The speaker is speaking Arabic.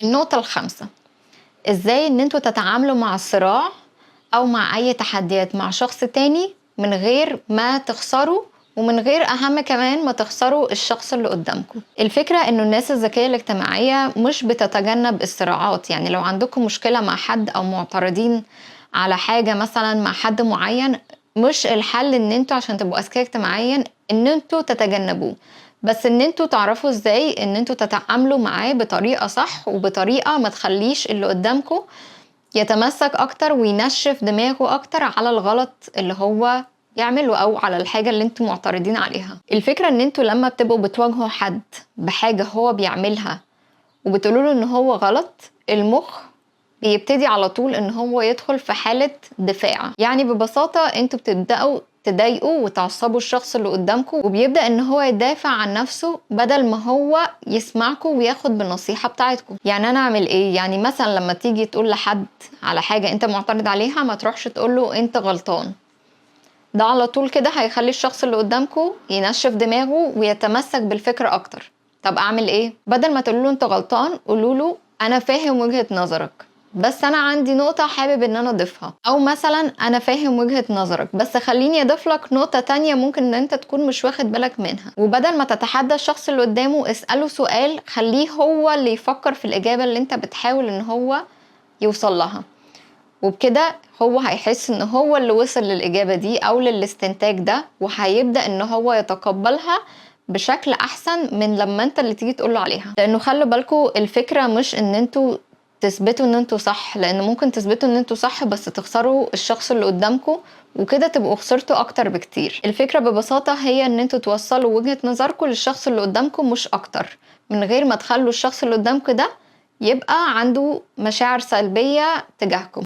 النقطة الخامسة، إزاي إن أنتم تتعاملوا مع الصراع أو مع أي تحديات مع شخص تاني من غير ما تخسروا، ومن غير أهم كمان ما تخسروا الشخص اللي قدامكم. الفكرة إنه الناس الذكية الاجتماعية مش بتتجنب الصراعات، يعني لو عندكم مشكلة مع حد أو معترضين على حاجة مثلا مع حد معين، مش الحل إن أنتوا عشان تبقوا أذكياء اجتماعيا إن أنتوا تتجنبوه، بس إن أنتوا تعرفوا إزاي إن أنتوا تتعاملوا معاه بطريقة صح، وبطريقة ما تخليش اللي قدامكم يتمسك أكتر وينشف دماغه أكتر على الغلط اللي هو يعمله أو على الحاجة اللي انتوا معترضين عليها. الفكرة ان انتوا لما بتبقوا بتواجهوا حد بحاجة هو بيعملها وبتقولوله ان هو غلط، المخ بيبتدي على طول ان هو يدخل في حالة دفاع. يعني ببساطة انتوا بتبدأوا تضايقوا وتعصبوا الشخص اللي قدامكم، وبيبدأ ان هو يدافع عن نفسه بدل ما هو يسمعكم وياخد بالنصيحة بتاعتكم. يعني انا اعمل ايه؟ يعني مثلا لما تيجي تقول لحد على حاجة انت معترض عليها، ما تروحش تقوله انت غلطان، ده على طول كده هيخلي الشخص اللي قدامكم ينشف دماغه ويتمسك بالفكرة اكتر. طب اعمل ايه؟ بدل ما تقولوا انت غلطان، قولوله انا فاهم وجهة نظرك، بس انا عندي نقطة حابب ان انا اضيفها، او مثلا انا فاهم وجهة نظرك بس خليني اضيف لك نقطة تانية ممكن ان انت تكون مش واخد بالك منها. وبدل ما تتحدى الشخص اللي قدامه، اسأله سؤال خليه هو اللي يفكر في الاجابة اللي انت بتحاول ان هو يوصل لها، وبكده هو هيحس ان هو اللي وصل للإجابة دي او للاستنتاج ده، وهيبدأ ان هو يتقبلها بشكل احسن من لما انت اللي تيجي تقوله عليها. لانه خلوا بالكوا الفكرة مش ان انتوا تثبتوا ان انتوا صح، لان ممكن تثبتوا ان انتوا صح بس تخسروا الشخص اللي قدامكم، وكده تبقوا خسرتوا اكتر بكتير. الفكرة ببساطة هي ان انتوا توصلوا وجهة نظركم للشخص اللي قدامكم مش اكتر، من غير ما تخلوا الشخص اللي قدامكم ده يبقى عنده مشاعر سلبية تجاهكم.